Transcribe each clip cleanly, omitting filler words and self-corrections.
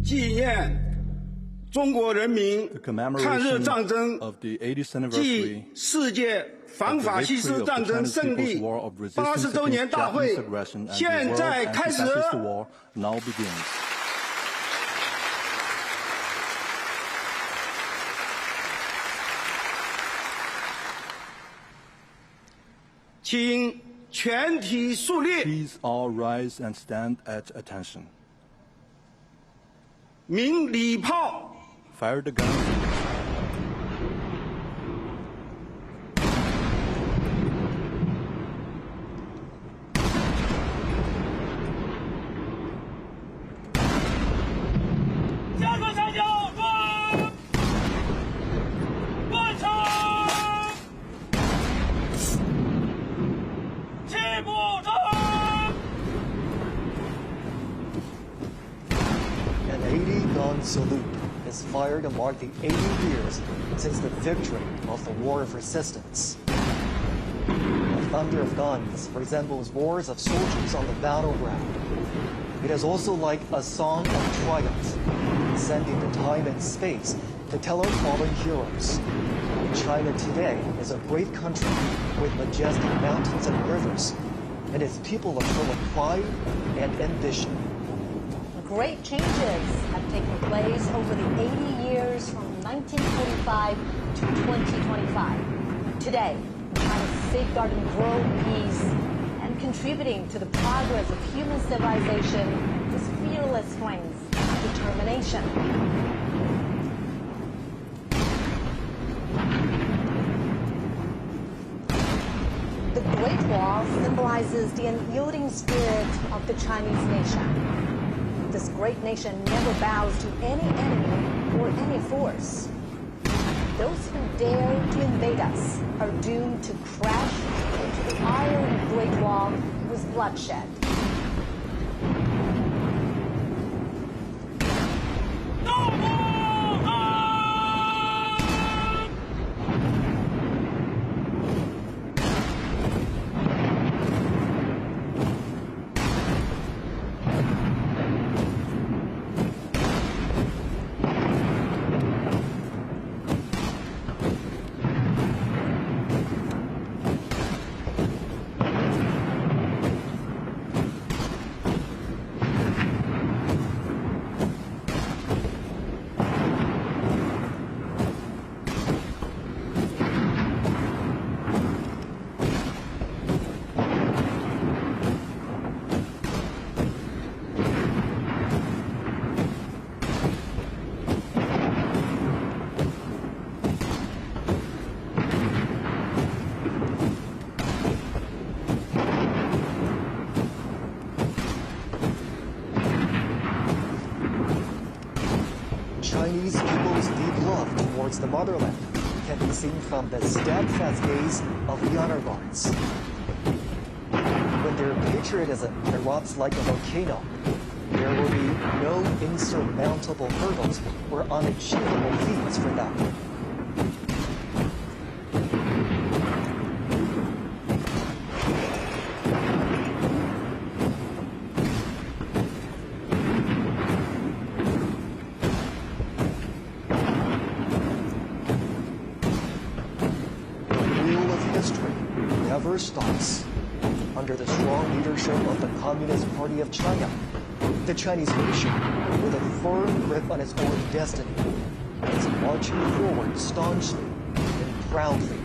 纪念中国人民 The 抗日 commemoration 战争 of the 80th 暨 anniversary 世界反法西斯战争胜利 war of resistance 80周年 against 大会 Japanese aggression and 现 the 在 world 开始。 anti-fascist war now begins. 请全体肃立， Please all rise and stand at attention. 鸣礼炮。 Fire the guns. 加入参加乱场，齐步走。 An 80-gun salute is fired to mark the 80 years since the victory of the War of Resistance. The thunder of guns resembles roars of soldiers on the battleground. It is also like a song of triumph, descending to time and space to tell our fallen heroes. China today is a great country with majestic mountains and rivers, and its people are full of pride and ambition. Great changes have taken place over the 80 years from 1945 to 2025. Today, China is safeguarding world peace and contributing to the progress of human civilization with fearless strength and determination. The Great Wall symbolizes the unyielding spirit of the Chinese nation. This great nation never bows to any enemy or any force. Those who dare to invade us are doomed to crash into the iron Great Wall with bloodshed. Chinese people's deep love towards the motherland can be seen from the steadfast gaze of the honor guards. When their patriotism erupts like a volcano, there will be no insurmountable hurdles or unachievable feats for them. Never stops. Under the strong leadership of the Communist Party of China, the Chinese nation, with a firm grip on its own destiny, is marching forward staunchly and proudly.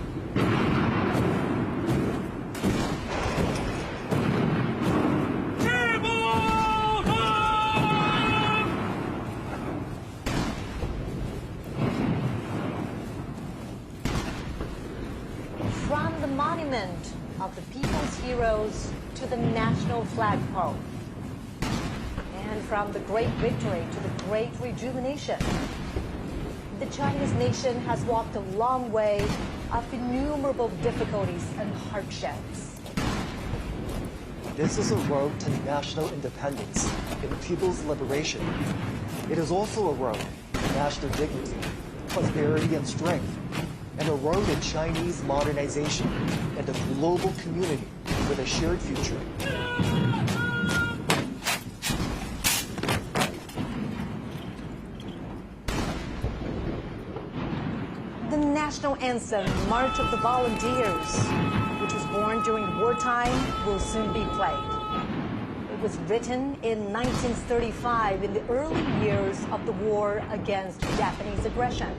From the monument of the people's heroes to the national flagpole, and from the great victory to the great rejuvenation, the Chinese nation has walked a long way of innumerable difficulties and hardships. This is a road to national independence and people's liberation. It is also a road to national dignity, prosperity, and strength, and a road to Chinese modernization and a global community with a shared future. national anthem, March of the Volunteers, which was born during wartime, will soon be played. It was written in 1935, in the early years of the war against Japanese aggression.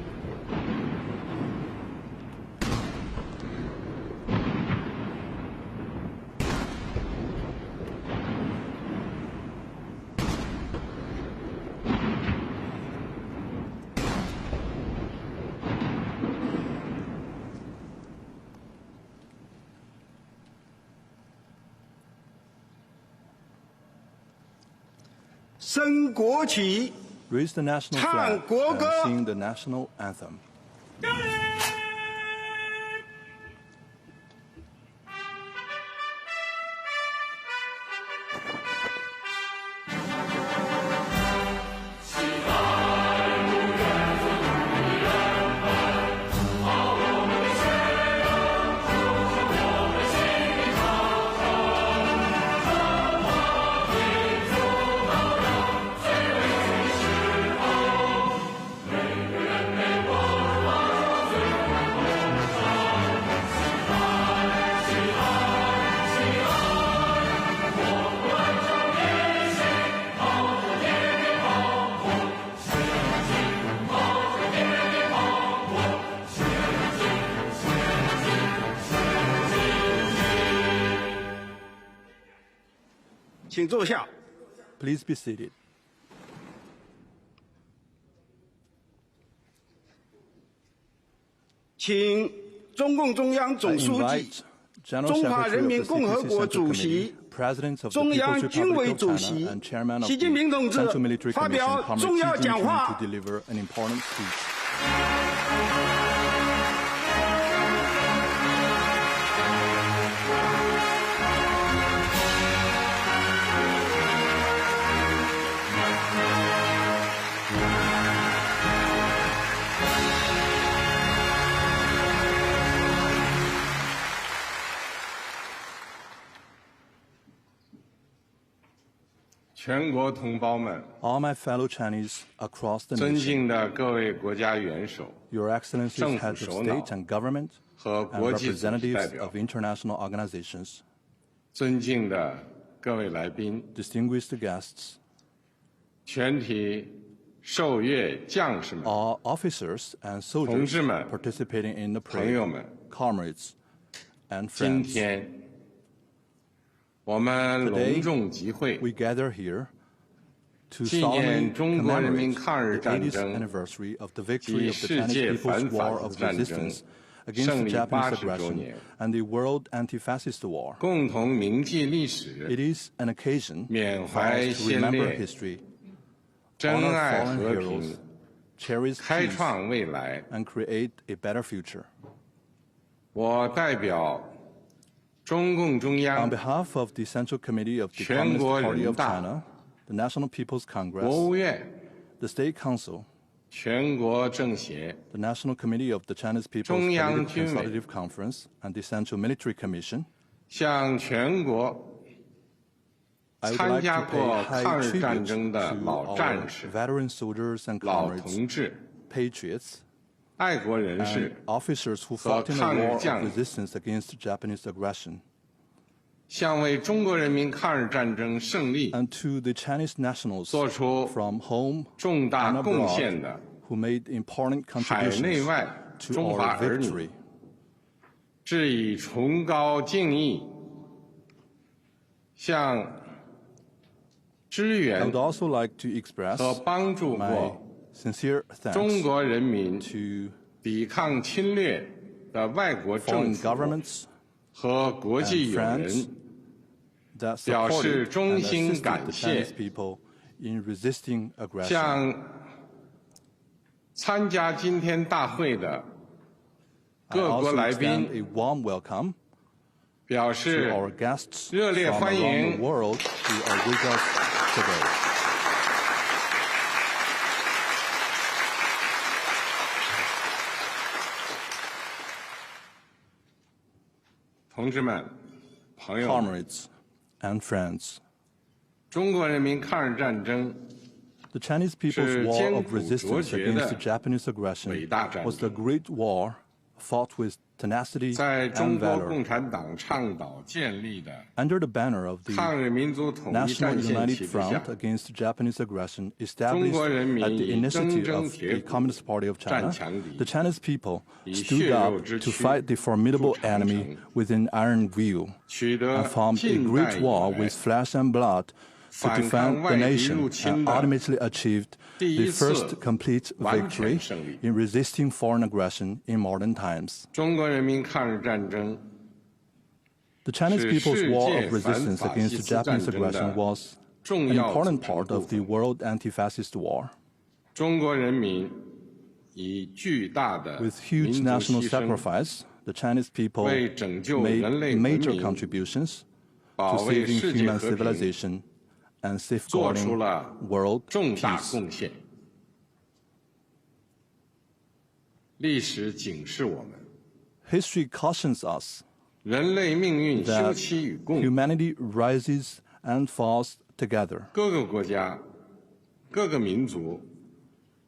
升国旗， Raise the national 唱 flag 国 and 歌。 sing the national anthem. 敬礼！请坐下。 Please be seated. 请中共中央 I 总书记、 invite General 中华 Secretary 人 of 民 the 共和 CPC 国 Central 主 Committee, 席、 President of the 中央 People's 军委 Republic of 主 China, 席 and Chairman of 习近平同 the 志 Central Military 发 Commission, 表 Comrade 重 Xi 要讲 Jinping, 话 to。deliver an important speech. 全国同胞们， All my fellow Chinese across the 尊 nation, 敬的各位国家元首 Your Excellencies, 政府 heads of 首脑 state and government, 和 and 国际组织代 representatives 表 of，international organizations, 尊敬的各位来宾， distinguished guests, 全体受阅将士们、 all officers and 同 soldiers 志们、 participating in the 朋友 parade, 们， comrades, and 今 friends. 天我们隆重集会， We gather here to 纪 solemnly 念中国人民 commemorate 抗日 the 战 80th 争 anniversary of the victory of the 及世界 Chinese People's 反法 War 西 of 斯战争 resistance against 胜 the 利 Japanese 80周 aggression 年， and the World Anti-Fascist War. 共同铭记历史， It is an occasion 缅 for 怀 us to 先 remember 烈， history, 珍 honor 爱 fallen 和 heroes, 平， cherish 开 peace, 创未来。 and create a better future. 我代表中共中 On 央、 behalf of the Central Committee of the 全 Communist 国 Party 人 of 大、 China, the National People's 国 Congress, 务院、 the State Council, 全国政协、 the National Committee of the Chinese People's 中央 Political 军委 Consultative Conference, and the Central Military Commission, 向全国 I would 参 like 加 to 过 pay 抗 high 日战 tribute 争的 to 老 our 战士、 veteran soldiers and 老 comrades, 同志、 patriots, 爱国人 and 士， officers who fought in the 抗日 war of 将领 resistance against Japanese aggression, 向为中国人民抗日战争胜利 and to the Chinese nationals 做出 from home 重大 and 贡 abroad 献的 who made important 海内 contributions 外 to 中华 our 儿女 victory. 致以崇高敬意，向支 I 援 would also like to express 和帮助 my 过 sincere 中 thanks 国人民 to 抵抗侵略的外国政 foreign 府 governments 和国际 and 友 friends 人， that 表示 supported 衷 and 心 assisted 感 the 谢 Chinese people in resisting aggression. 向参加今天大会的 I 各国 also 来 extend 宾 a warm welcome 表 to 示 our guests 热烈 from 欢 around 迎 the world who are with us today. 同志们、朋友们， Comrades and friends, 中国人民抗日战争 the Chinese people's 是 war 艰 of 苦卓 resistance 绝 against 的 the Japanese aggression 伟大战争。 was the great war fought with tenacity 在 and 中国 valor. 共产党倡导建立的 Under the banner of the 抗日民族统一 National 战线 United 旗帜下 Front， against Japanese aggression 中 established 国人民 at the 以 initiative 铮铮 of 铁 the 骨 Communist Party of 战 China, 强敌 the Chinese people 以 stood 血肉 up 之 to 躯 fight the formidable 筑长城 enemy within iron will 取得 and formed a 近 great 代以 war 来 with flesh and blood to 反抗 defend the 外敌 nation 入侵 and 的 ultimately achieved 第 the 一次 first complete 完全 victory 胜利。 in resisting foreign aggression in modern times. 中国人民抗日战争 The Chinese 是 people's 世 war 界 of resistance 反法 against 西 the 斯战 Japanese 争的 aggression was 重 an 要 important 组成 part 部 of the 分。 world anti-fascist war. 中国人民以巨大的 With 民 huge 族 national 牺牲， sacrifice, the Chinese people 为拯救 made 人类文 major 明， contributions 保 to 卫 saving 世界 human 和平， civilization and 做出 safeguarding 了 world 重大 peace. 贡献。历史警示我们， History cautions us 人类命运休 that 戚与共。 humanity rises and falls together. 各个国家、各个民族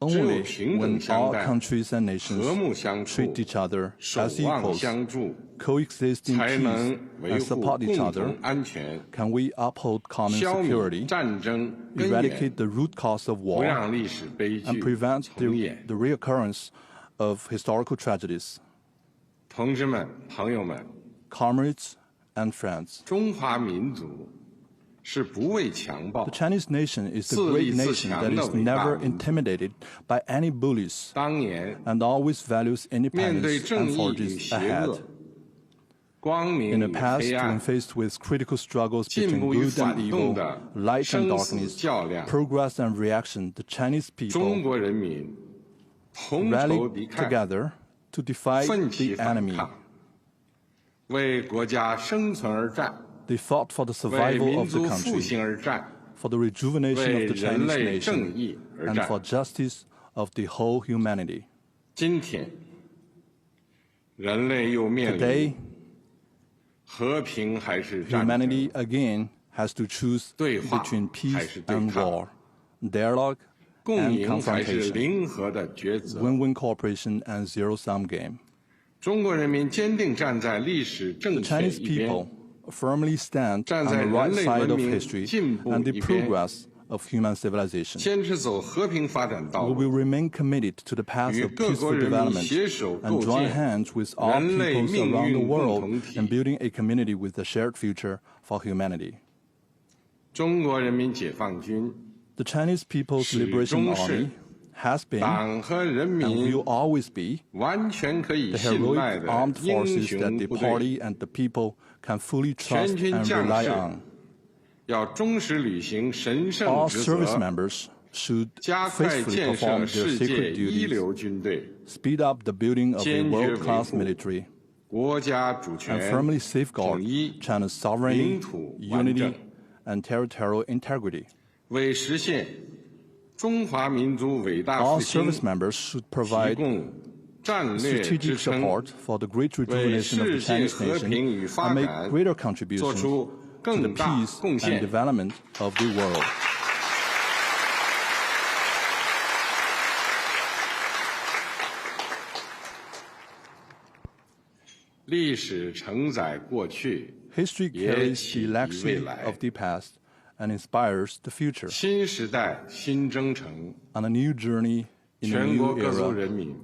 只有 Only 平等 when 相 all 待、 countries and nations 和睦相处、 treat each other 守 as 望 equals, 相助， coexist in 才能 peace 维 and 护 support each 共 other, 同安全， can we uphold common 消弭 security, 战争根源， eradicate the root cause of 不 war, 让历史悲 and 剧 prevent 重演。 the reoccurrence of historical tragedies. 同志们、朋友们， Comrades and friends, 中华民族是不畏强暴 the，Chinese nation is the 自立 great 自 nation 强 that 的 is 伟大 never 民族。 intimidated by any bullies 当年 and always values 面对 independence 正 and 义与 forges 邪 ahead. 恶、光 In 明 the 与 past, 黑暗 when，faced with critical struggles 进 between 步与 good and 反动 evil, 的 light and 生死 darkness, 较量， progress and reaction, the Chinese 中 people 国人民同仇 rallied 敌忾， together to defy 奋起 the 反 enemy. 抗，为国家生存而战， They fought for the 为 survival 民 of the 族复 country, 兴而战， for the rejuvenation 为 of the 人 Chinese 类正 nation, 义而 and 战。 for justice of the whole humanity. 今天，人类又面 Today, 临和平还是战争 humanity again has to choose 对话 between 还 peace 是对 and 抗 war, dialogue 共 and 赢还是 confrontation, 零和的抉择。 win-win cooperation and zero-sum game. 中国人民坚定站在历史 The 正确 Chinese 一边 people，firmly stand 站 on 在 the right 人类 side 文 of 明 history 进步 and the 一边， progress of human civilization. 坚持走和平发展道 We 路， will remain committed to the path 与 of 各国 peaceful 人民 development 携手 and 构 join 建 hands with all 人类 peoples 命 around the 运共 world 同体。 in building a community with a shared future for humanity. 中国人民解放军 The Chinese People's 始 Liberation 终是 Army has been 党和人 and 民 will always be 完全可以 the 信赖 heroic 的 armed 英 forces 雄 that the 部队。 party and the people can fully trust 全军 and 将 rely 士 on. 要忠实履行神圣 All 职 service 责， members should 加快 faithfully 建设 perform their 世界 sacred 一 duties, 流军队， speed up the building of a 坚决维 world-class 护 military, 国家主 and 权、 firmly 统 safeguard 一， China's sovereignty, 领土完整， unity, and territorial integrity. 为实现中华民族伟大 All 复兴 service members should 提 provide 供战略 strategic 支撑， support for the great rejuvenation of the 为世界 Chinese 和平与 nation 发 and make 展 greater 做 contributions 出 to the 更大 peace 贡 and 献。 development of the world. 历史承载过去， History 也 carries 启 the 迪未 legacy 来 of。the past and inspires the future. 新时代新征程， On a new journey in a 全国 new 各族 era, 人民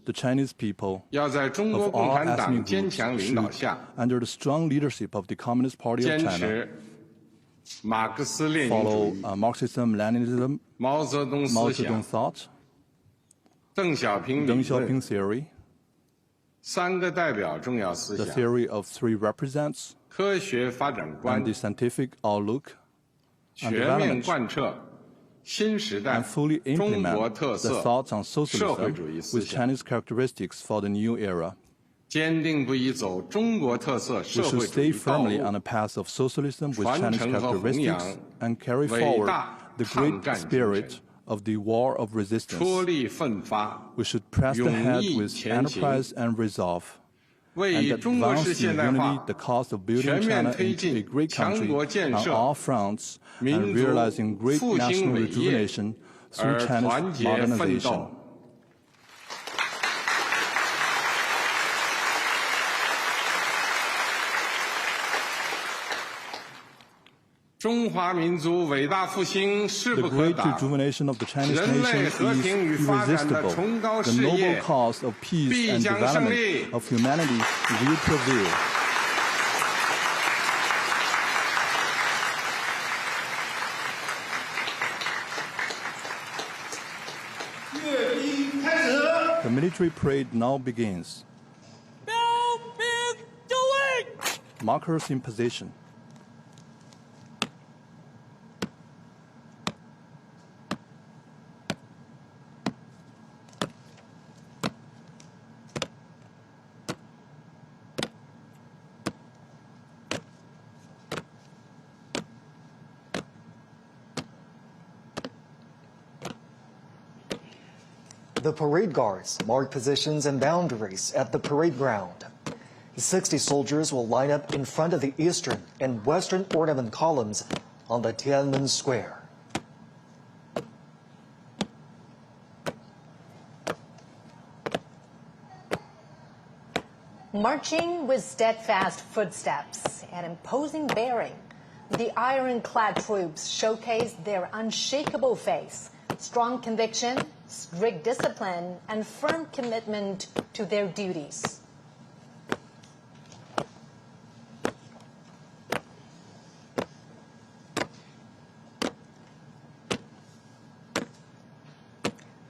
the Chinese people 要在中国 of 共 all 产党 ethnic 坚 groups 强领导 should, 下， under the strong leadership of the Communist Party of 坚 China, 持马克思列宁主 follow 义、 Marxism, Leninism, 毛泽东 Mao 思 Zedong 想、 thought, 邓小平理 Deng 论 Xiaoping theory, 三个代表重要思 the 想、 theory of three represents, 科学发展观 and the scientific outlook, and 全面 development, 贯彻新时代 and fully 中国 implement 特 the 色 thoughts on 社会 socialism 主义思 with 想， Chinese characteristics for the new era. 坚定不移走中国特色 We 社 should 会主 stay 义道 firmly on 路， a path of socialism with 传 Chinese 承和弘 characteristics 扬 and carry 伟 forward 大 the 抗 great 战精 spirit 神， of the war of 脱 resistance. 力奋发， We should press the 勇 head 毅 with 前行， enterprise and resolve, 为 and 中国式 advance 现 the 代 unity, 化 the cause of building 全面 China 推 into 进 a great 强 country 国建 on 设 all fronts, 民 and 族 realizing great 复兴 national 伟业 rejuvenation through 而 China's 团结奋 modernization. 斗。中华民族伟大复兴势 The 不可 great 挡。 rejuvenation of the Chinese 人类 nation 和 is 平与发展的 irresistible. 崇高 The 事 noble 业 cause of peace 必 and 将胜利。 development of humanity will prevail. The military parade now begins. 标兵就位。 Markers in position. The parade guards mark positions and boundaries at the parade ground. 60 soldiers will line up in front of the eastern and western ornament columns on the Tiananmen Square. Marching with steadfast footsteps and imposing bearing, the ironclad troops showcase their unshakable faith, strong conviction, strict discipline, and firm commitment to their duties.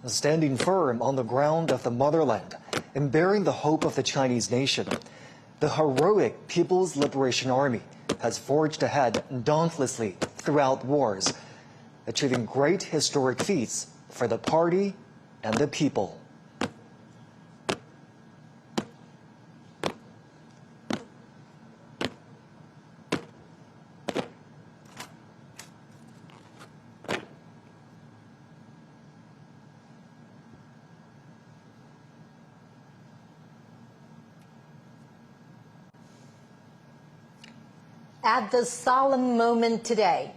Standing firm on the ground of the motherland and bearing the hope of the Chinese nation, the heroic People's Liberation Army has forged ahead dauntlessly throughout wars, achieving great historic feats for the party and the people. At this solemn moment today,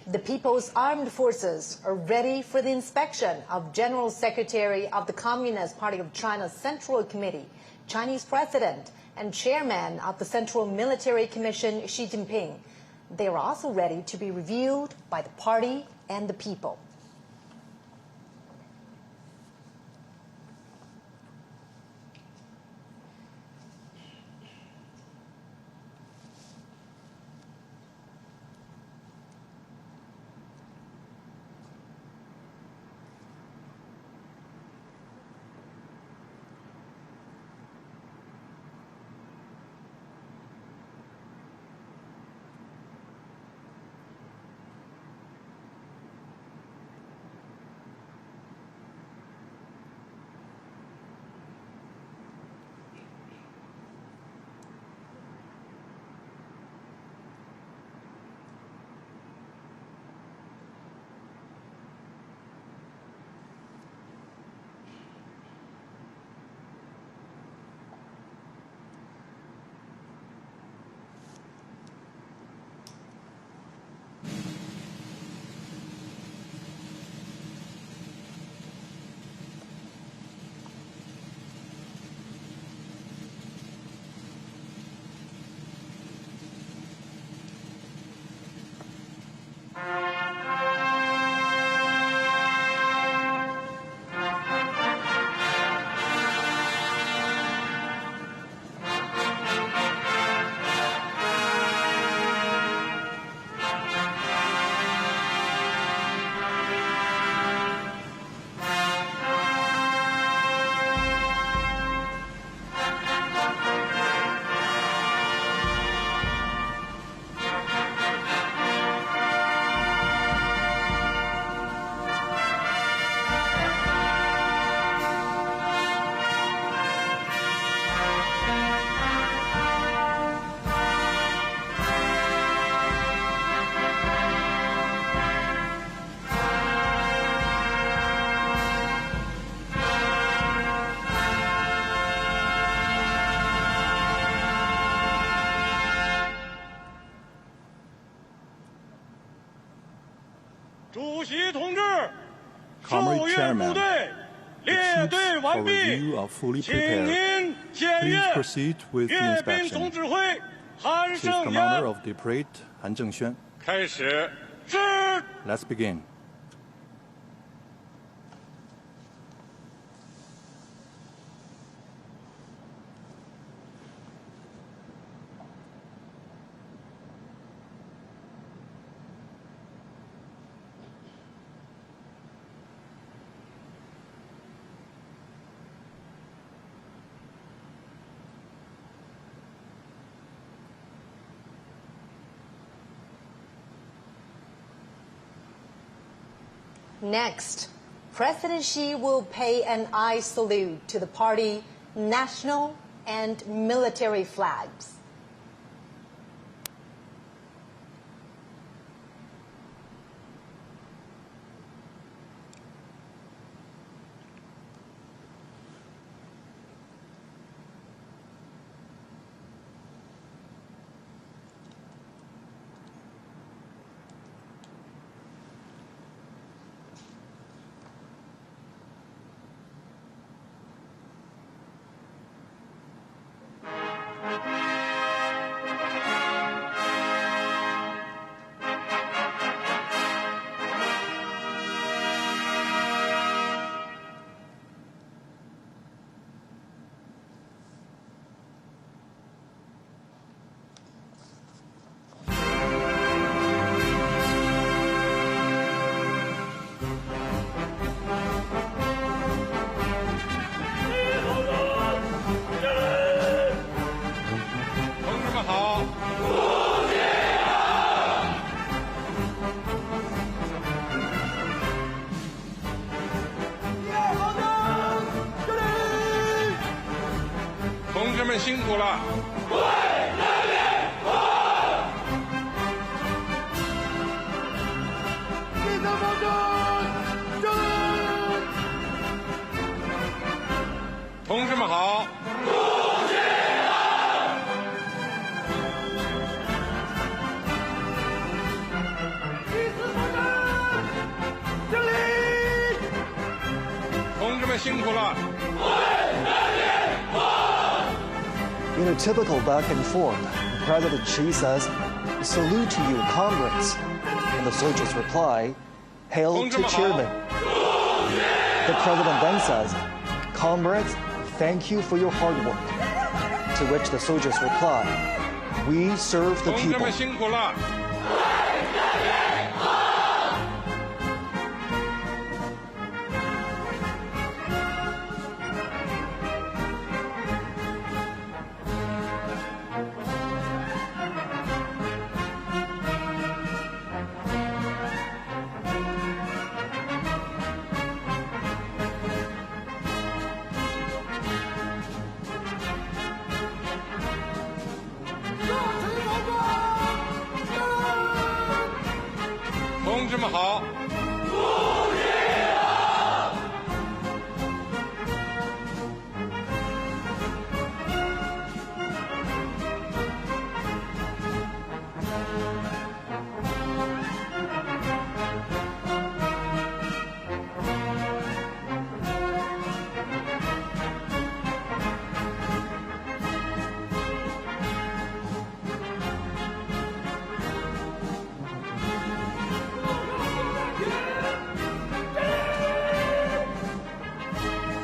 the People's Armed Forces are ready for the inspection of General Secretary of the Communist Party of China's Central Committee, Chinese President, and Chairman of the Central Military Commission, Xi Jinping. They are also ready to be reviewed by the party and the people. Comrade Chairman, the troops for review are fully prepared. Please proceed with the inspection. Chief Commander of the Parade, Han Zhengxuan. 开始，是。 Let's begin. Next, President Xi will pay an eye salute to the party national and military flags.辛苦了！为人民服务！立正方针，敬礼！同志们好！主席好！立正方针，敬礼！同志们辛苦了！为人民服务！ In a typical back and forth, President Xi says, "Salute to you, comrades." And the soldiers reply, "Hail to Chairman." The president then says, "Comrades, thank you for your hard work." To which the soldiers reply, "We serve the people." 同志们辛苦了！ 同志们好！主席好！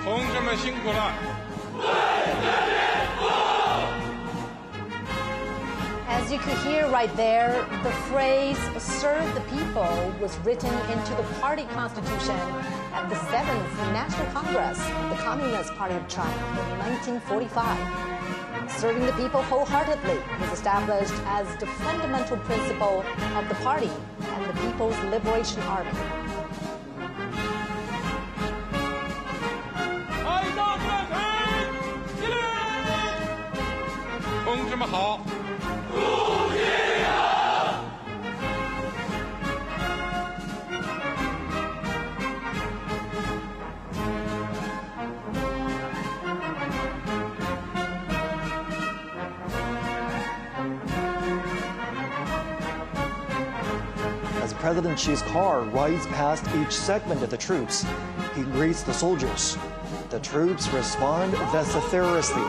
同志们辛苦了！为人民服务！ As you could hear right there, the phrase "serve the people" was written into the party constitution at the 7th National Congress of the Communist Party of China in 1945. Serving the people wholeheartedly was established as the fundamental principle of the party and the People's Liberation Army. 开到战场，敬礼！同志们好！主席好！ As President Xi's car rides past each segment of the troops, he greets the soldiers. The troops respond vociferously,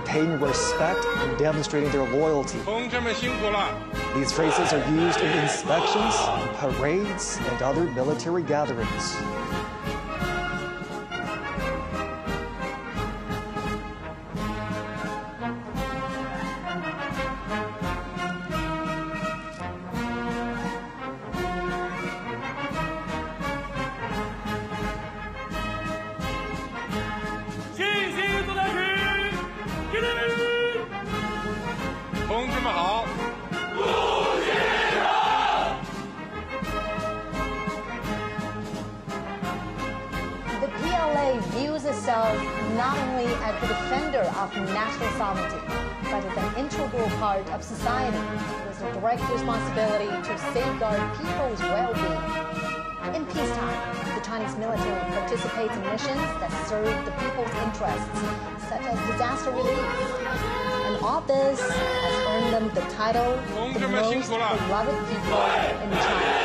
paying respect and demonstrating their loyalty. 同志们辛苦了。 These phrases are used in inspections, parades, and other military gatherings. The PLA views itself not only as the defender of national sovereignty, but as an integral part of society with a direct responsibility to safeguard people's well-being. In peacetime, the Chinese military participates in missions that serve the people's interests, such as disaster relief. And all this has earned them the title the most beloved people in China.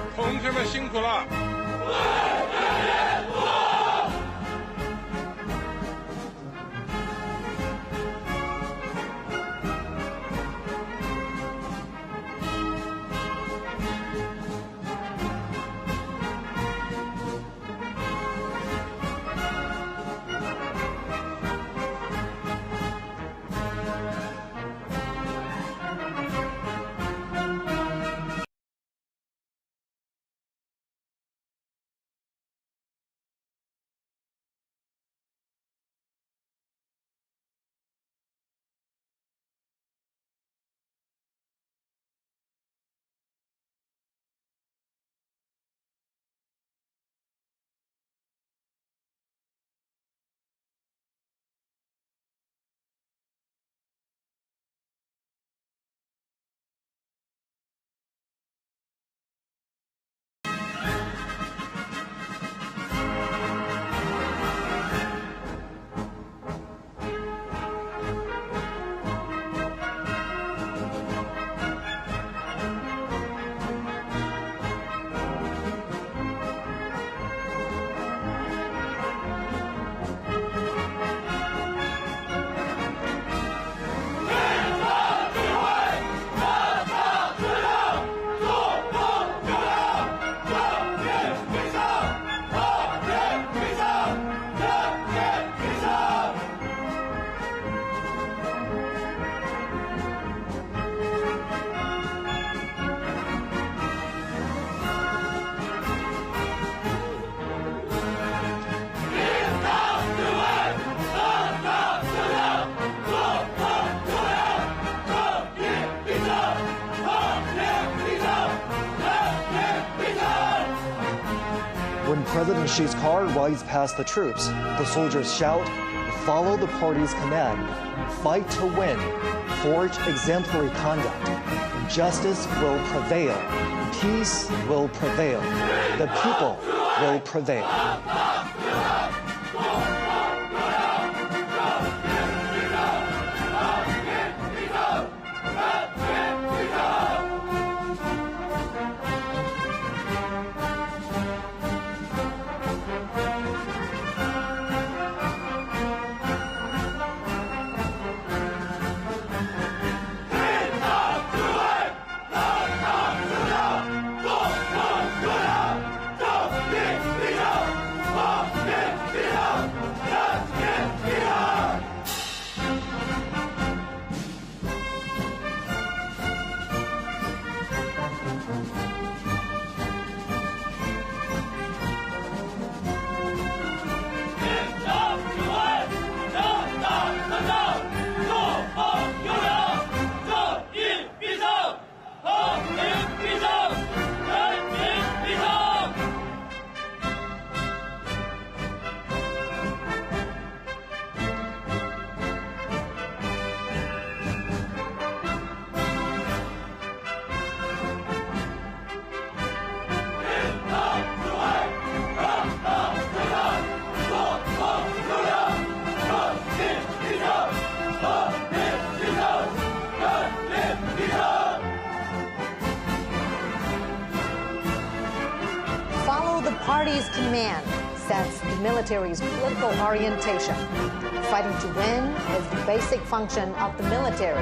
"同志们辛苦了。 When President Xi's car rides past the troops, the soldiers shout, "Follow the party's command, fight to win, forge exemplary conduct. Justice will prevail, peace will prevail, the people will prevail." party's command sets the military's political orientation. Fighting to win is the basic function of the military,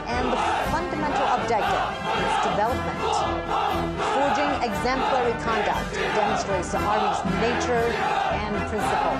and the fundamental objective is development. Forging exemplary conduct demonstrates the Army's nature and principle.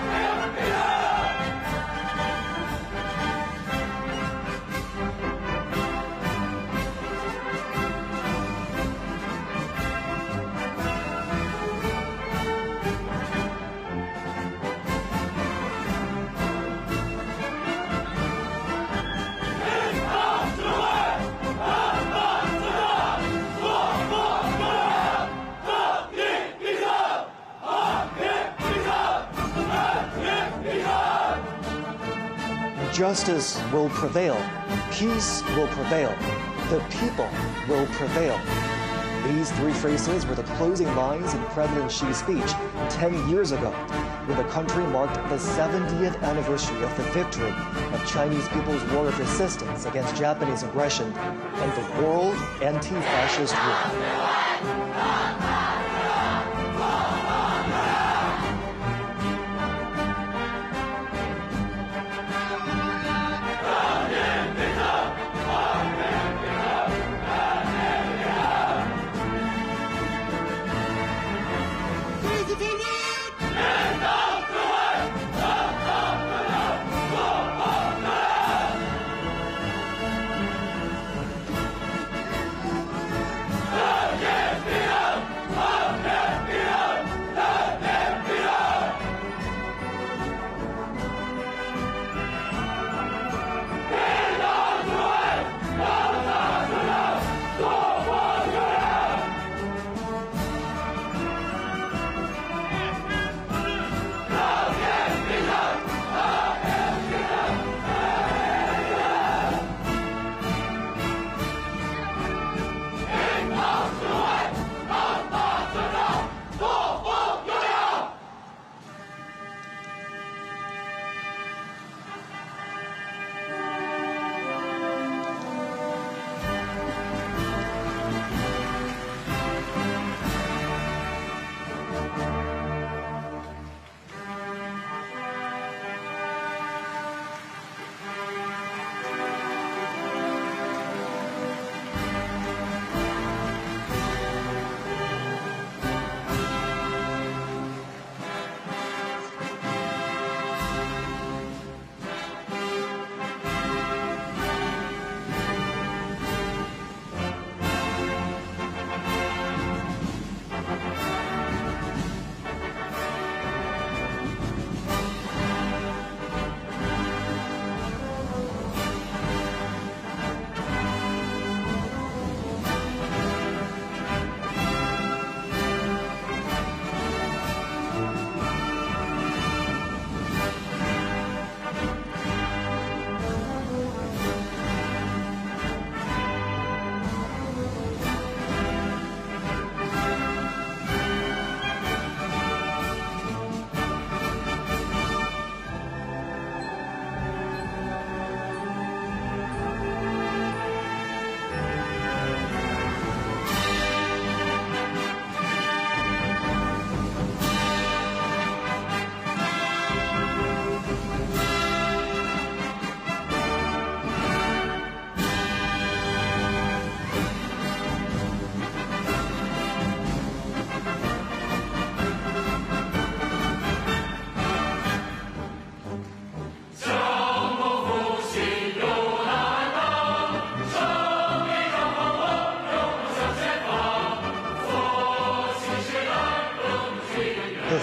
Justice will prevail. Peace will prevail. The people will prevail. These three phrases were the closing lines in President Xi's speech 10 years ago, when the country marked the 70th anniversary of the victory of Chinese people's war of resistance against Japanese aggression and the World Anti-Fascist War.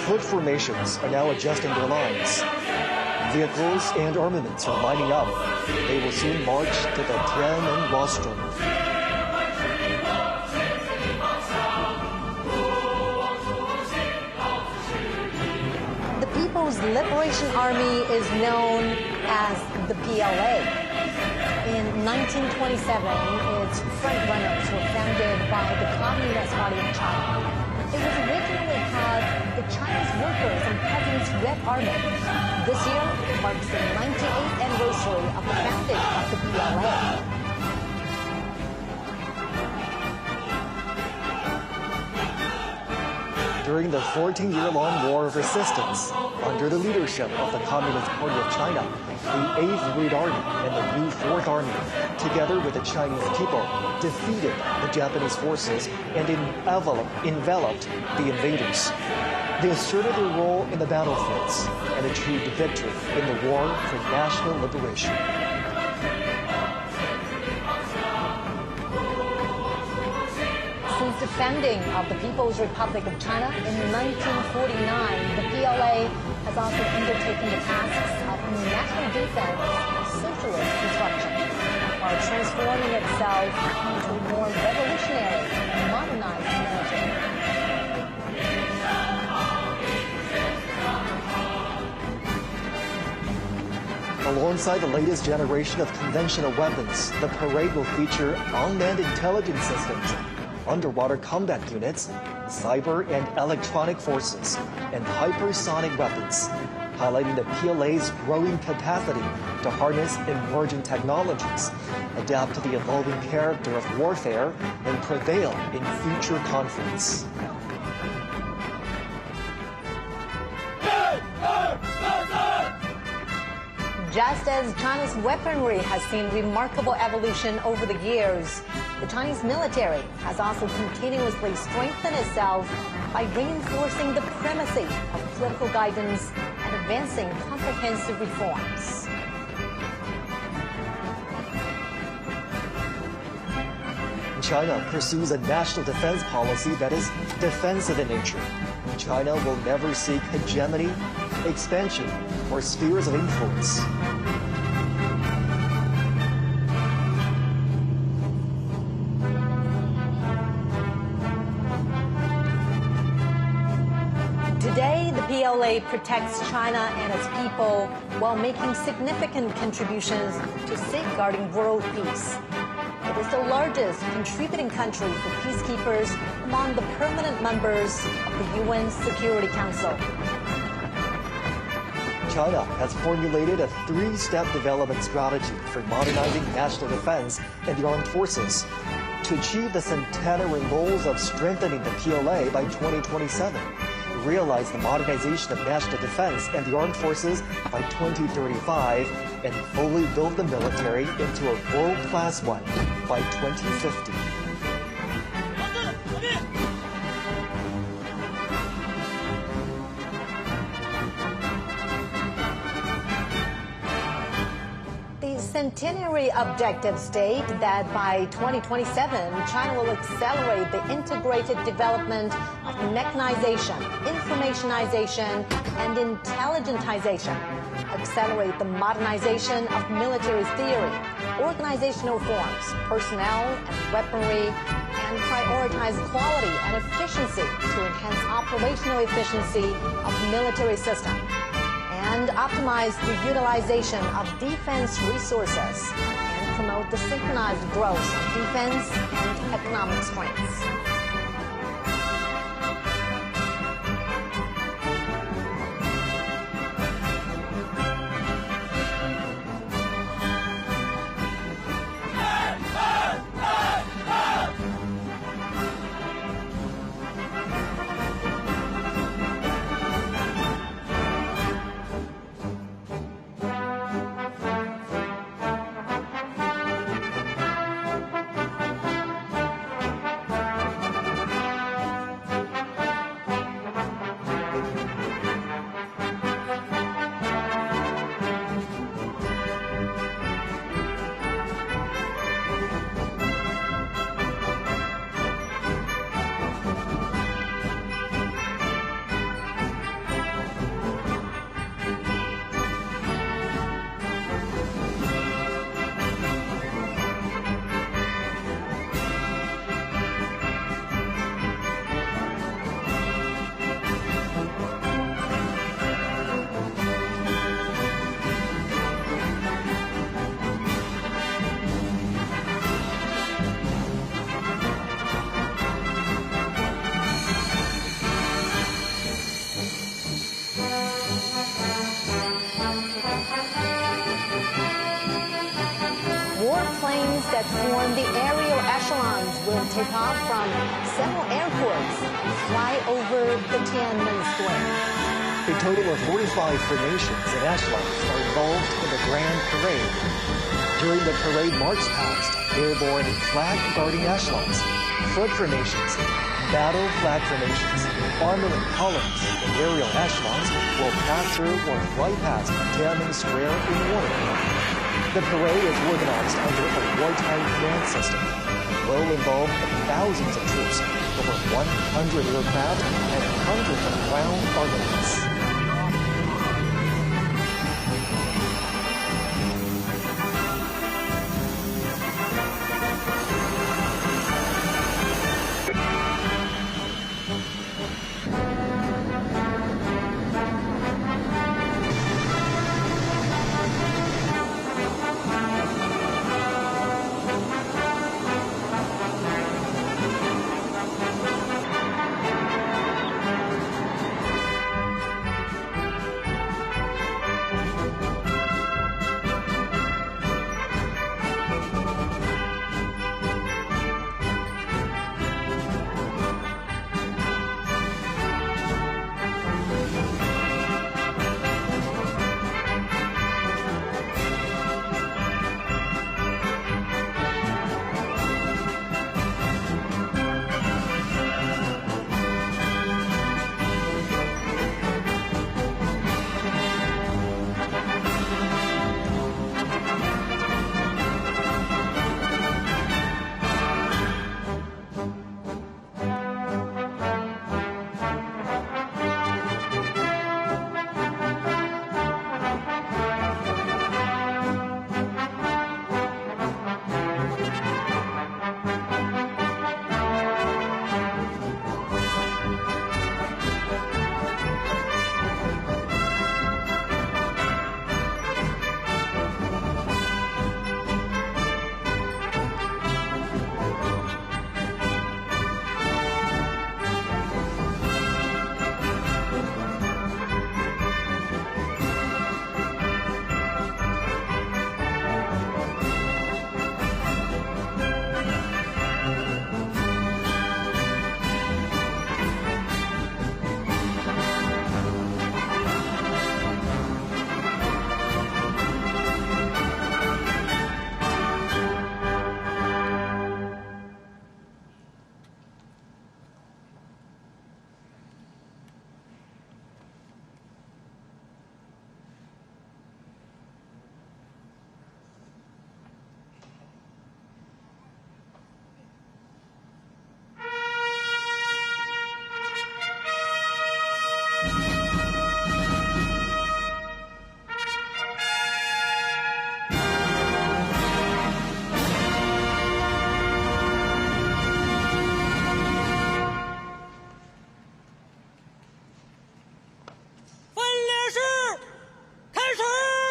Foot formations are now adjusting their lines. Vehicles and armaments are lining up. They will soon march to the Tiananmen rostrum. The People's Liberation Army is known as the PLA. In 1927, its frontrunners were founded by the Communist Party of China. It was originally called the Chinese Workers and Peasants Red Army. This year marks the 98th anniversary of the founding of the PLA. During the 14-year-long War of Resistance, under the leadership of the Communist Party of China, the 8th Red Army and the new 4th Army, together with the Chinese people, defeated the Japanese forces and enveloped the invaders. They asserted their role in the battlefields and achieved victory in the War for National Liberation. Since the founding of the People's Republic of China in 1949, the PLA has also undertaken the tasks of national defense and socialist construction, while transforming itself into a more revolutionary and modernized military. Alongside the latest generation of conventional weapons, the parade will feature unmanned intelligence systems, underwater combat units, cyber and electronic forces, and hypersonic weapons, highlighting the PLA's growing capacity to harness emerging technologies, adapt to the evolving character of warfare, and prevail in future conflicts. Just as China's weaponry has seen remarkable evolution over the years, the Chinese military has also continuously strengthened itself by reinforcing the primacy of political guidance and advancing comprehensive reforms. China pursues a national defense policy that is defensive in nature. China will never seek hegemony, expansion, or spheres of influence. Today, the PLA protects China and its people while making significant contributions to safeguarding world peace. It is the largest contributing country for peacekeepers among the permanent members of the UN Security Council. China has formulated a 3-step development strategy for modernizing national defense and the armed forces to achieve the centenary goals of strengthening the PLA by 2027, realize the modernization of national defense and the armed forces by 2035, and fully build the military into a world-class one by 2050. The centenary objectives state that by 2027, China will accelerate the integrated development of mechanization, informationization, and intelligentization, accelerate the modernization of military theory, organizational forms, personnel and weaponry, and prioritize quality and efficiency to enhance operational efficiency of the military system, and optimize the utilization of defense resources and promote the synchronized growth of defense and economic strengths. that form the aerial echelons will take off from several airports and fly over the Tiananmen Square. A total of 45 formations and echelons are involved in the Grand Parade. During the parade march past, airborne flag-guarding echelons, foot formations, battle flag formations, armament columns, and aerial echelons will pass through or fly past Tiananmen Square in order. The parade is organized under a wartime command system and will involve thousands of troops, over 100 aircraft, and hundreds of ground armaments.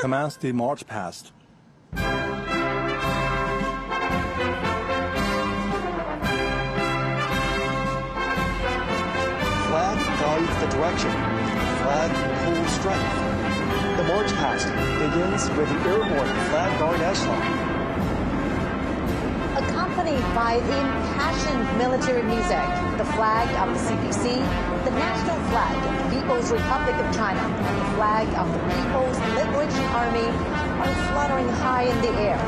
Commence the march past. Flag guides the direction. Flag pulls strength. The march past begins with the airborne flag guard echelon. Accompanied by impassioned military music, the flag of the CPC, the national flag of the People's Republic of China, and the flag of the People's Liberation Army are fluttering high in the air.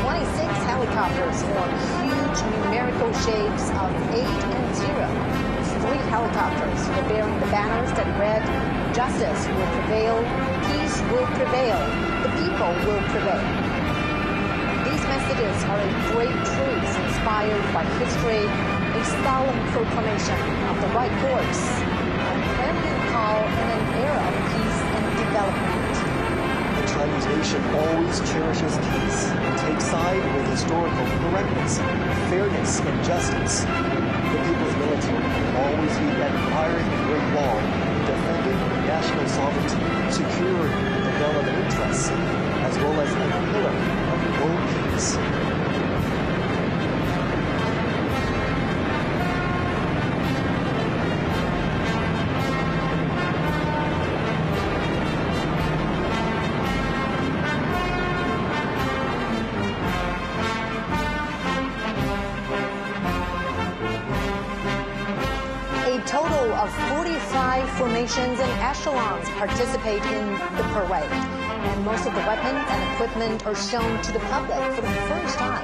26 helicopters form huge numerical shapes of 8 and 0. 3 helicopters were bearing the banners that read, "Justice will prevail, peace will prevail, the people will prevail." These messages are a great truth inspired by history, a solemn proclamation of the right course, a clarion call in an era of peace and development. The Chinese nation always cherishes peace and takes side with historical correctness, fairness, and justice. The people's military will always be at the iron Great Wall, defending national sovereignty, securing development interests, as well as a pillar of world peace. formations and echelons participate in the parade. And most of the weapons and equipment are shown to the public for the first time.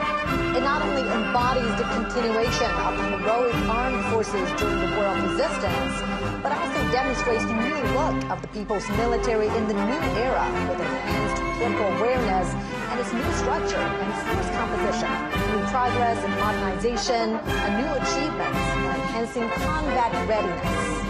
It not only embodies the continuation of the heroic armed forces during the world resistance, but also demonstrates the new look of the people's military in the new era with enhanced political awareness and its new structure and force composition, new progress and modernization, and new achievements, enhancing combat readiness.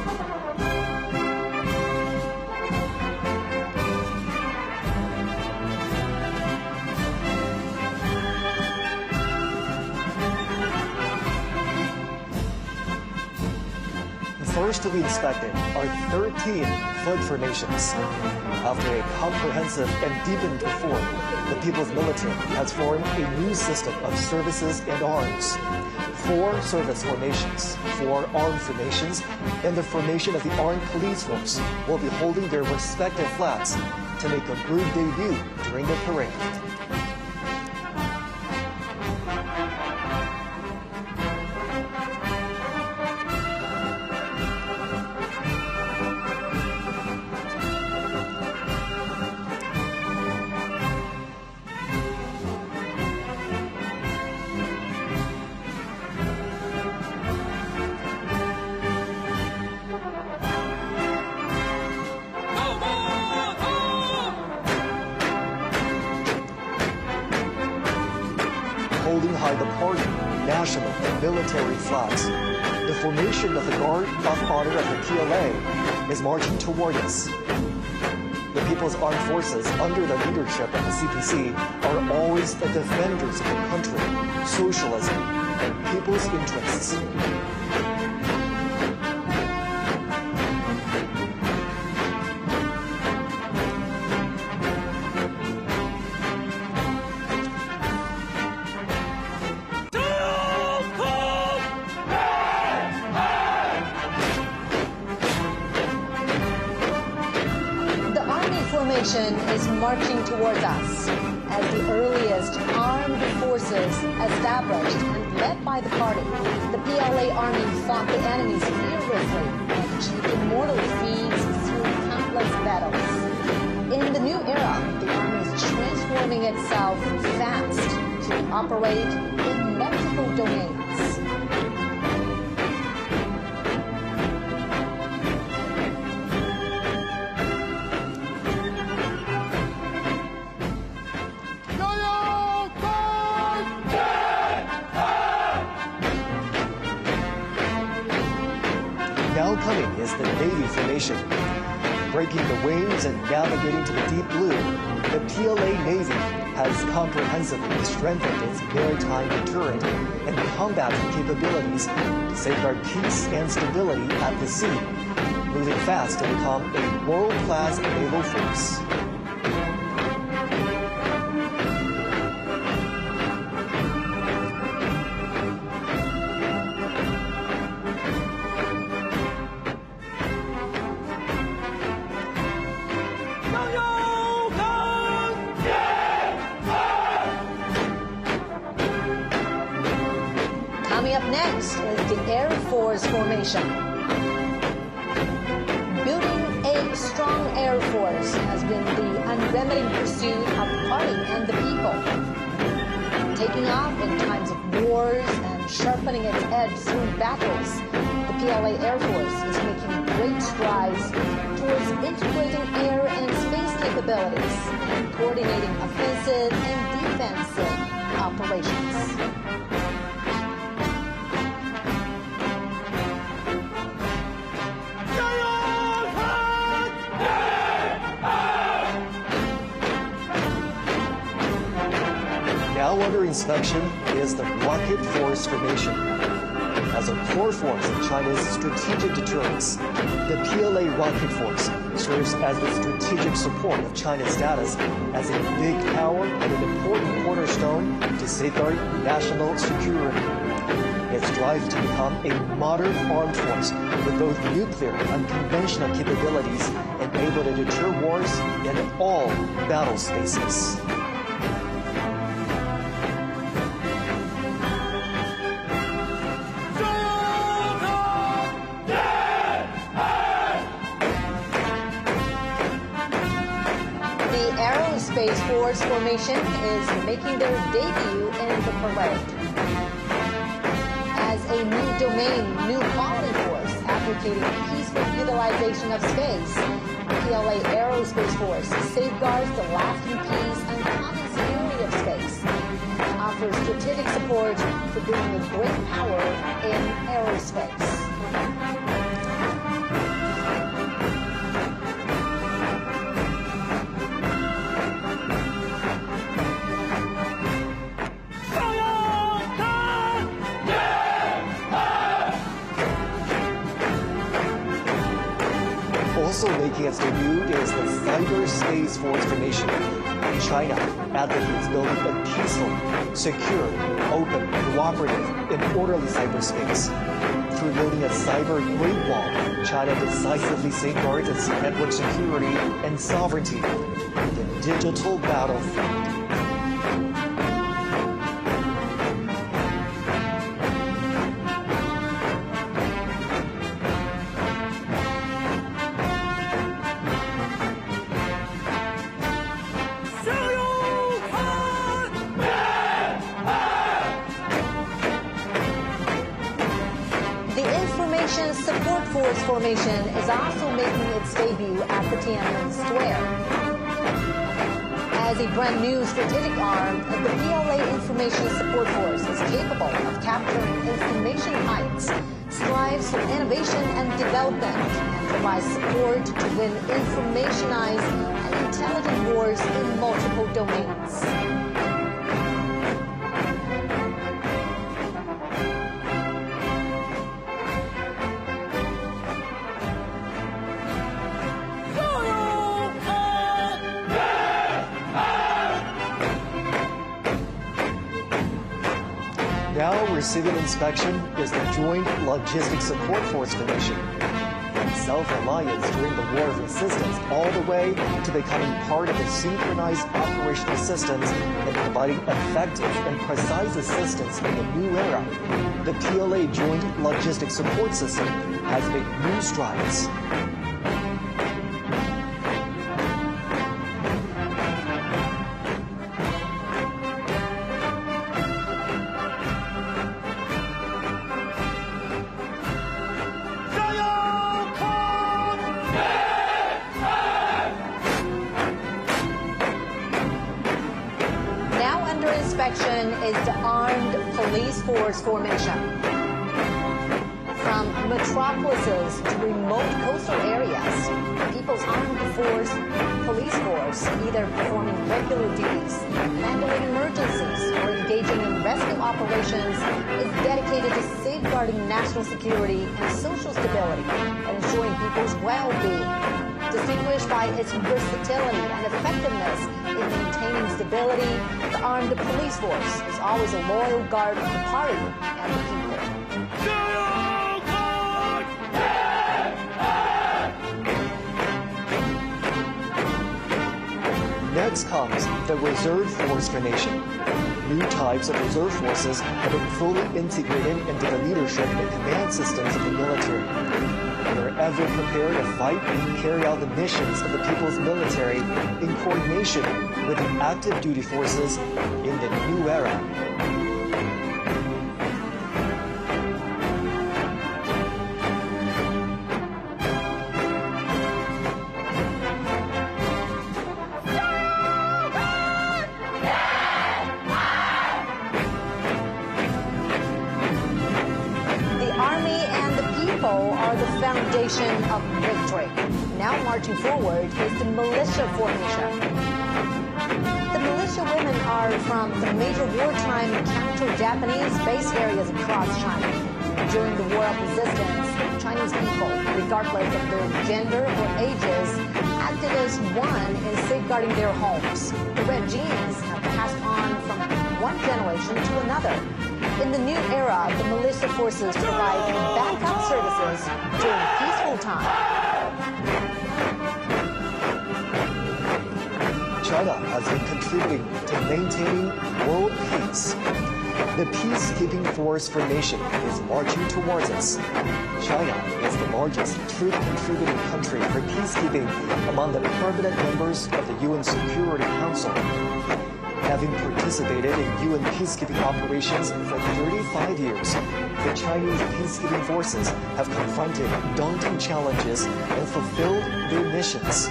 First to be inspected are 13 foot formations. After a comprehensive and deepened reform, the people's military has formed a new system of services and arms. 4 service formations, 4 armed formations, and the formation of the armed police force will be holding their respective flags to make a rude debut during the parade. Holding high the party, national, and military flags. The formation of the Guard of Honor of the PLA is marching toward us. The People's Armed Forces, under the leadership of the CPC, are always the defenders of the country, socialism, and people's interests. Is marching towards us as the earliest armed forces established and led by the party. The PLA army fought the enemies fearlessly and achieved immortal feats through countless battles. In the new era, the army is transforming itself fast to operate in multiple domains. Now coming is the Navy formation. Breaking the waves and navigating to the deep blue, the PLA Navy has comprehensively strengthened its maritime deterrent and combat capabilities to safeguard peace and stability at the sea, moving fast to become a world-class naval force. Coming up next is the Air Force formation. Building a strong Air Force has been the unremitting pursuit of the party and the people. Taking off in times of wars and sharpening its edge through battles, the PLA Air Force is making great strides towards integrating air and space capabilities and coordinating offensive and defensive operations. Now under inspection is the Rocket Force formation. As a core force of China's strategic deterrence, the PLA Rocket Force serves as the strategic support of China's status as a big power and an important cornerstone to safeguard national security. It strives to become a modern armed force with both nuclear and conventional capabilities and able to deter wars in all battle spaces. Space Force formation is making their debut in the parade. As a new domain, new quality force advocating peaceful utilization of space, PLA Aerospace Force safeguards the lasting peace and common security of space, offers strategic support for bringing a great power in aerospace. Also making its debut is the Cyber Space Force formation. China advocates building a peaceful, secure, open, cooperative, and orderly cyberspace. Through building a cyber Great Wall, China decisively safeguards its network security and sovereignty in the digital battlefield. Support Force formation is also making its debut at the Tiananmen Square. As a brand new strategic arm, the PLA Information Support Force is capable of capturing information heights, strives for innovation and development, and provides support to win informationized and intelligent wars in multiple domains. Now receiving inspection is the Joint Logistics Support Force formation. Self-reliance during the War of Resistance all the way to becoming part of the synchronized operational systems and providing effective and precise assistance in the new era. The PLA Joint Logistics Support System has made new strides. Inspection is the Armed Police Force formation. From metropolises to remote coastal areas, the People's Armed Police Force, either performing regular duties, handling emergencies, or engaging in rescue operations, is dedicated to safeguarding national security and social stability and ensuring people's well-being. Distinguished by its versatility and effectiveness in maintaining stability, the Armed Police Force is always a loyal guard of the party and the people. Next comes the Reserve Force formation. New types of reserve forces have been fully integrated into the leadership and command systems of the military. They're ever prepared to fight and carry out the missions of the people's military in coordination with the active duty forces in the new era. Are the foundation of victory. Now marching forward is the militia formation. The militia women are from the major wartime counter-Japanese base areas across China. During the War of Resistance, Chinese people, regardless of their gender or ages, acted as one in safeguarding their homes. The red genes have passed on from one generation to another. In the new era, the militia forces provide backup services during peaceful time. China has been contributing to maintaining world peace. The peacekeeping force formation is marching towards us. China is the largest troop-contributing country for peacekeeping among the permanent members of the UN Security Council. Having participated in UN peacekeeping operations for 35 years, the Chinese peacekeeping forces have confronted daunting challenges and fulfilled their missions.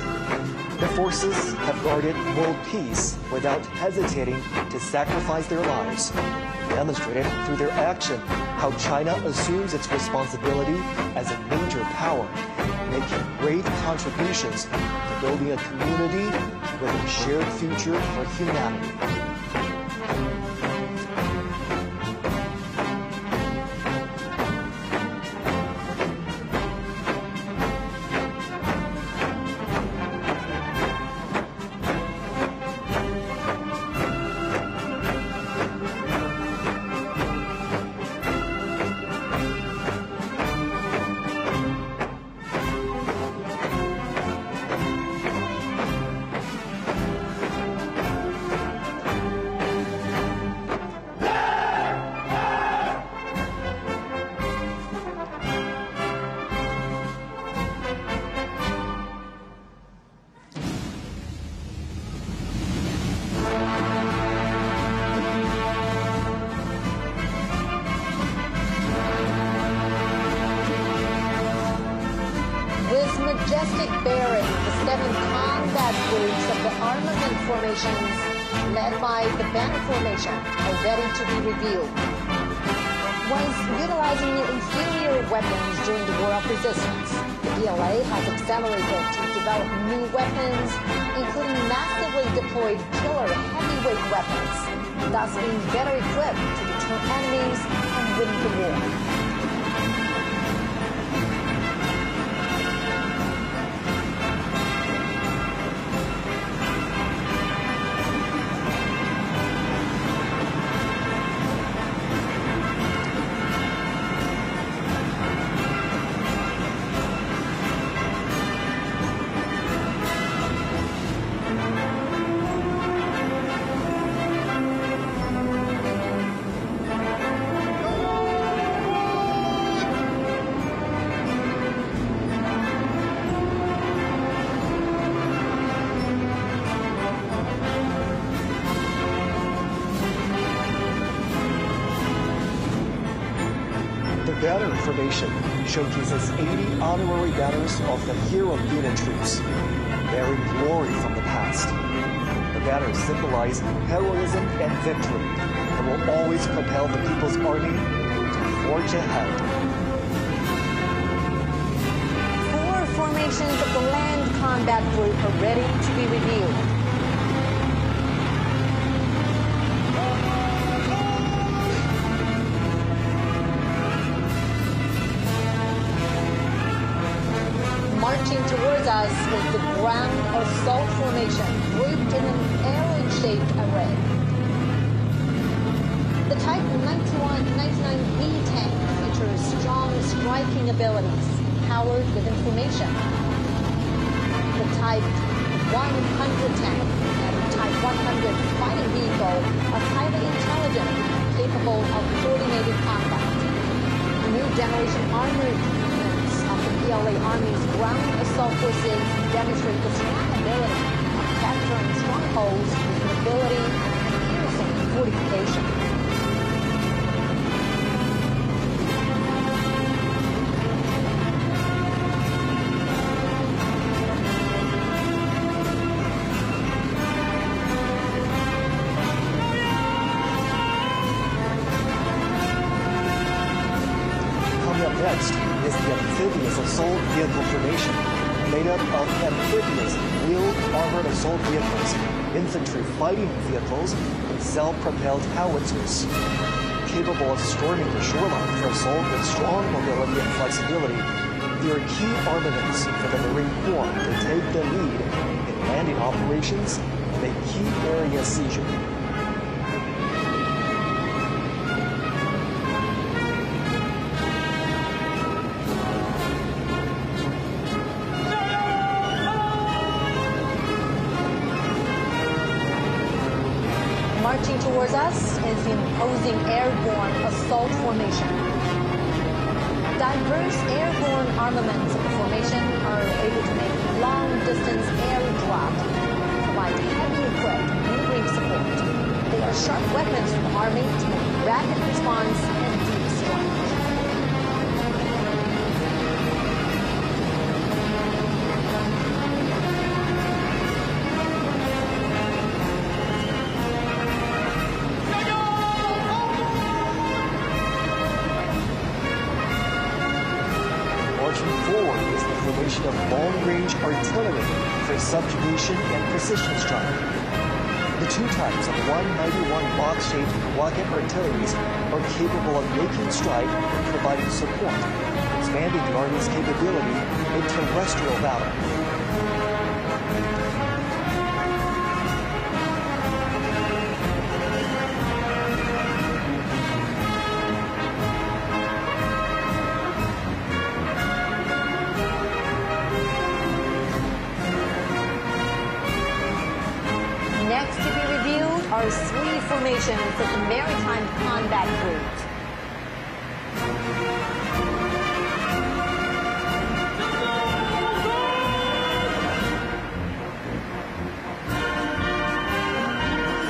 The forces have guarded world peace without hesitating to sacrifice their lives, demonstrated through their action how China assumes its responsibility as a major power, making great contributions to building a community with a shared future for humanity. Majestic bearing, the 7 combat groups of the armament formations, led by the banner formation, are ready to be revealed. Once utilizing inferior weapons during the War of Resistance, the PLA has accelerated to develop new weapons, including massively deployed killer heavyweight weapons, thus being better equipped to deter enemies and win the war. The banner formation showcases 80 honorary banners of the hero unit troops, bearing glory from the past. The banners symbolize heroism and victory and will always propel the People's Army to forge ahead. 4 formations of the Land Combat Group are ready to be revealed. Marching towards us is the Ground Assault Formation, grouped in an arrow-shaped array. The Type 99B tank features strong striking abilities, powered with information. The Type 100 tank and Type 100 fighting vehicle are highly intelligent, capable of coordinated combat. New generation armored PLA Army's ground assault forces demonstrate the strong ability of capturing strongholds with mobility and piercing fortification. Coming up next is the amphibious assault vehicle formation, made up of amphibious wheeled armored assault vehicles, infantry fighting vehicles, and self-propelled howitzers. Capable of storming the shoreline for assault with strong mobility and flexibility, they are key armaments for the Marine Corps to take the lead in landing operations and a key area seizure. Marching towards us is the imposing airborne assault formation. Diverse airborne armaments of the formation are able to make long-distance air drop, provide heavily equipped maneuvering support. They are sharp weapons for the Army to make rapid response and deep strike. Marching forward is the formation of long-range artillery for subjugation and precision strike. The two types of 191 box-shaped rocket artilleries are capable of making strike and providing support, expanding the Army's capability in terrestrial battle. Next to be reviewed are three formations of the Maritime Combat Group.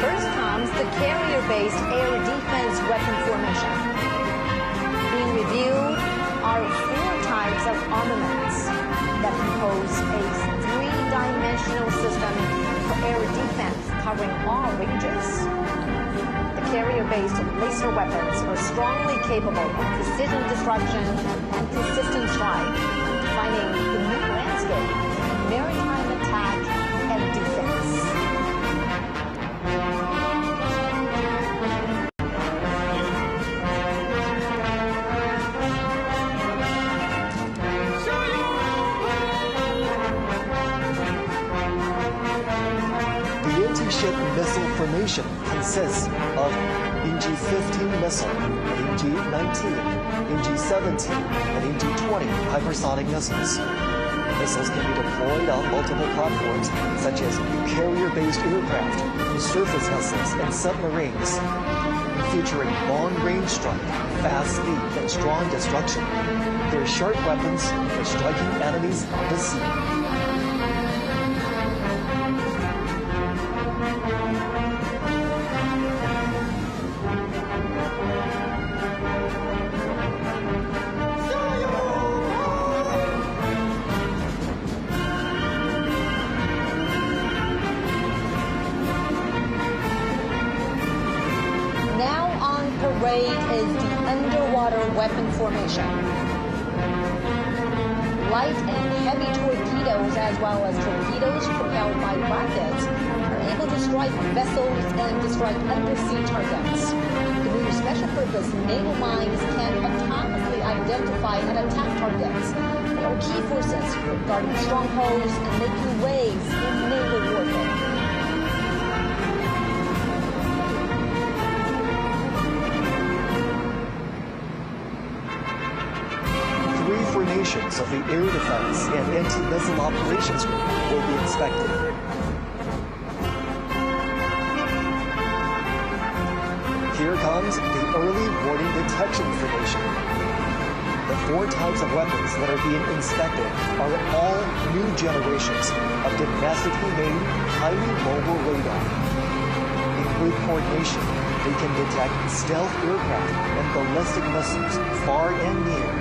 First comes the carrier-based air defense weapon formation. Being reviewed are four types of armaments that compose a three-dimensional system for air defense covering all ranges. The carrier-based laser weapons are strongly capable of precision destruction and consistent strike, defining the new landscape of maritime attack and defense. The anti-ship missile formation consists of NG-15 missile, NG-19, NG-17, and NG-20 hypersonic missiles. Missiles can be deployed on multiple platforms, such as carrier-based aircraft, surface vessels, and submarines, featuring long-range strike, fast speed, and strong destruction. They're sharp weapons for striking enemies on the sea. Now on parade is the underwater weapon formation. Light and heavy torpedoes, as well as torpedoes propelled by rockets, are able to strike vessels and to strike undersea targets. The new special purpose naval mines can autonomously identify and attack targets. They are key forces for guarding strongholds and making waves in naval warfare. Formations of the Air Defense and Anti-Missile Operations Group will be inspected. Here comes the Early Warning Detection Formation. The four types of weapons that are being inspected are all new generations of domestically made, highly mobile radar. In good coordination, they can detect stealth aircraft and ballistic missiles far and near.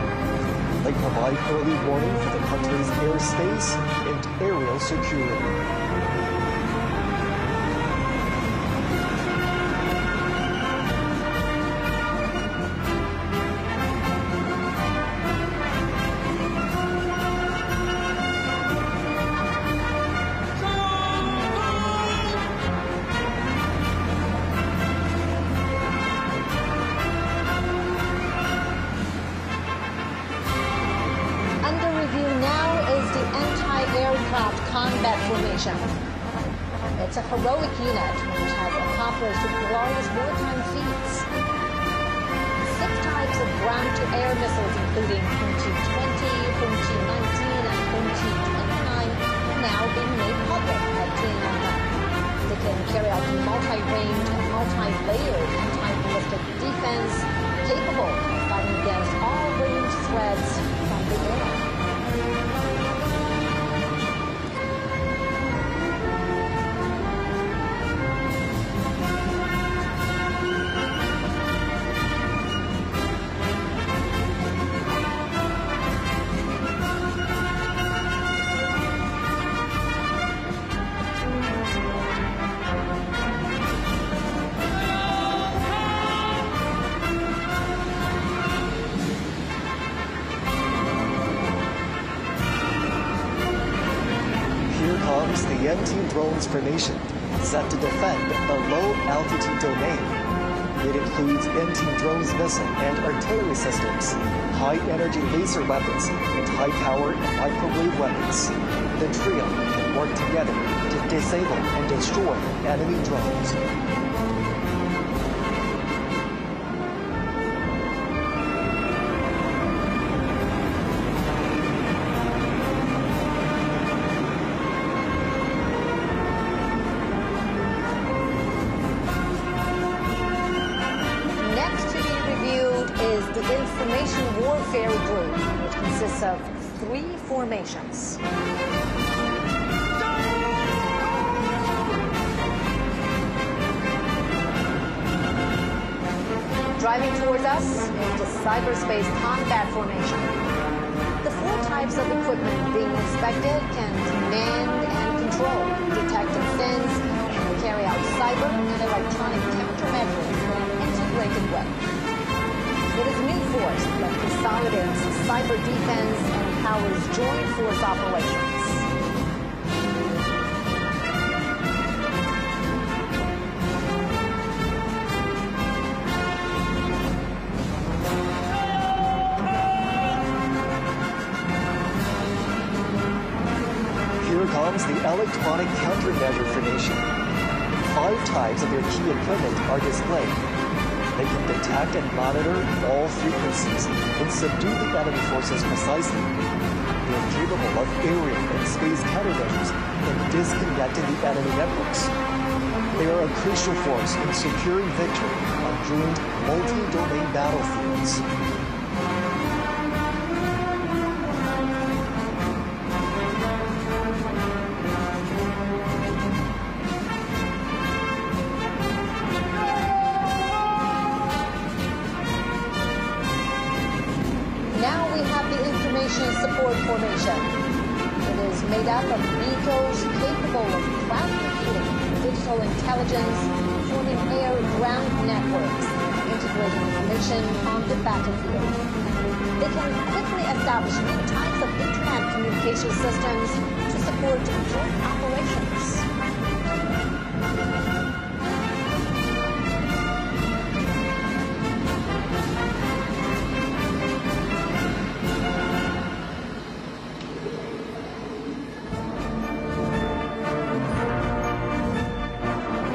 They provide early warning for the country's airspace and aerial security. Under review now is the anti-aircraft combat formation. It's a heroic unit which has accomplished glorious wartime feats. 6 types of ground-to-air missiles, including HONG-20, HONG-19, and HONG-29, are now being made public at Tiananmen. They can carry out multi-range and layered anti-ballistic defense capable of fighting against all ranged threats from the air. The anti-drones formation set to defend the low-altitude domain. It includes anti-drones missile and artillery systems, high-energy laser weapons, and high-power microwave weapons. The trio can work together to disable and destroy enemy drones. Information Warfare Group, which consists of 3 formations. Driving towards us is the Cyberspace Combat Formation. The 4 types of equipment being inspected can command and control, detect and sense, and carry out cyber and electronic countermeasures in an integrated way. It is a new force that consolidates cyber defense and empowers joint force operations. Here comes the electronic countermeasure formation. 5 types of their key equipment are displayed. They can detect and monitor all frequencies and subdue the enemy forces precisely. They are capable of aerial and space countermeasures and disconnecting the enemy networks. They are a crucial force in securing victory on joint multi-domain battlefields. Support formation. It is made up of vehicles capable of ground computing, digital intelligence, forming air-ground networks, integrating information on the battlefield. They can quickly establish new types of internet communication systems to support joint operations.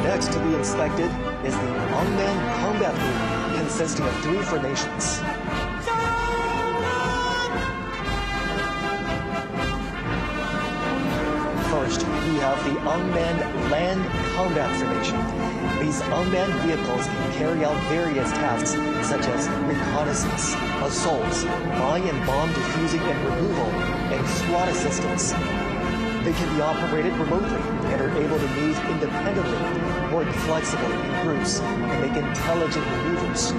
Next to be inspected is the Unmanned Combat Group, consisting of 3 formations. First, we have the Unmanned Land Combat Formation. These unmanned vehicles can carry out various tasks such as reconnaissance, assaults, mine and bomb defusing and removal, and SWAT assistance. They can be operated remotely and are able to move independently, work flexibly in groups, and make intelligent maneuvers.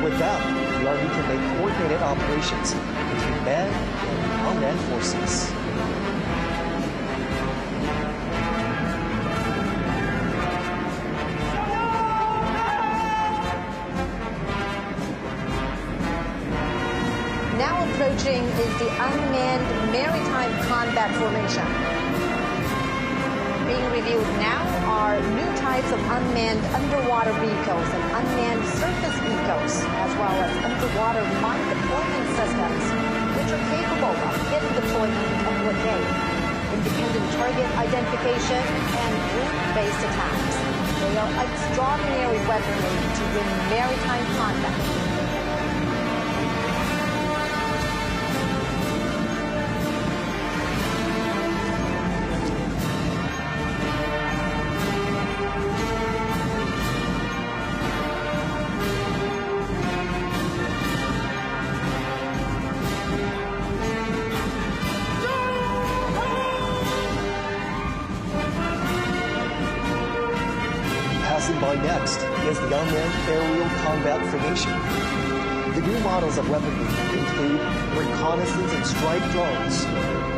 With that, the Army can make coordinated operations between manned and unmanned forces. Now approaching is the Unmanned Maritime Combat Formation. Being reviewed now are new types of unmanned underwater vehicles and unmanned surface vehicles, as well as underwater mine deployment systems, which are capable of hidden deployment and blockade, independent target identification, and group-based attacks. They are extraordinary weaponry to win maritime combat. passing by next is the Unmanned Aerial Combat Formation. The new models of weaponry include reconnaissance and strike drones,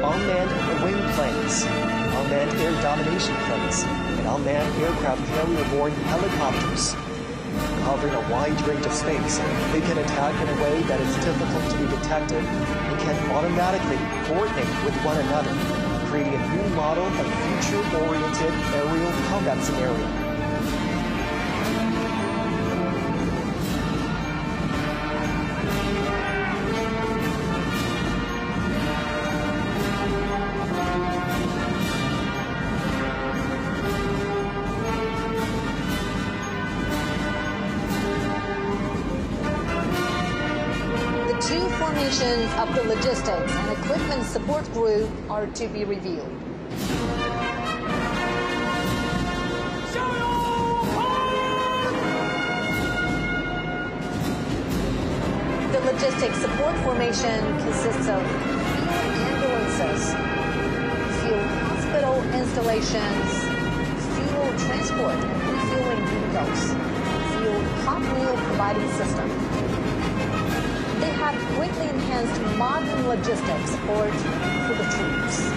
unmanned wing planes, unmanned air domination planes, and unmanned aircraft carrier-borne helicopters. Covering a wide range of space, they can attack in a way that is difficult to be detected and can automatically coordinate with one another, creating a new model of future-oriented aerial combat scenario. Two formations of the Logistics and Equipment Support Group are to be revealed. The Logistics Support Formation consists of field ambulances, field hospital installations, fuel transport and refueling vehicles, field hot meal providing system. They have greatly enhanced modern logistics support for the troops.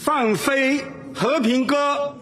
放飞和平歌。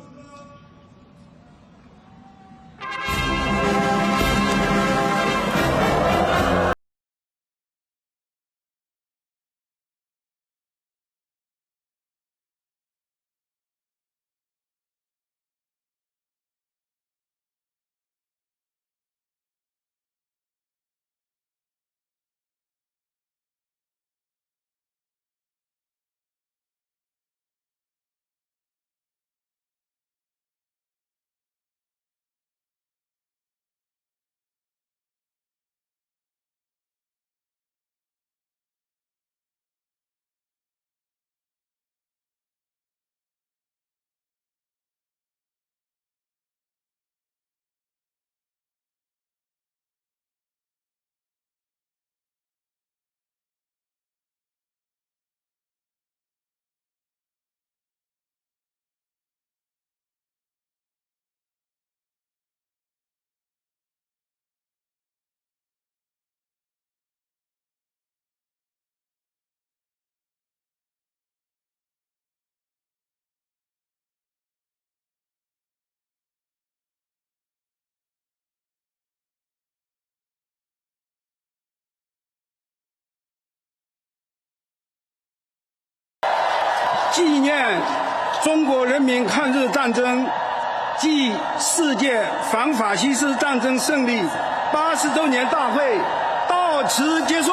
纪念中国人民抗日战争暨世界反法西斯战争胜利80周年大会到此结束。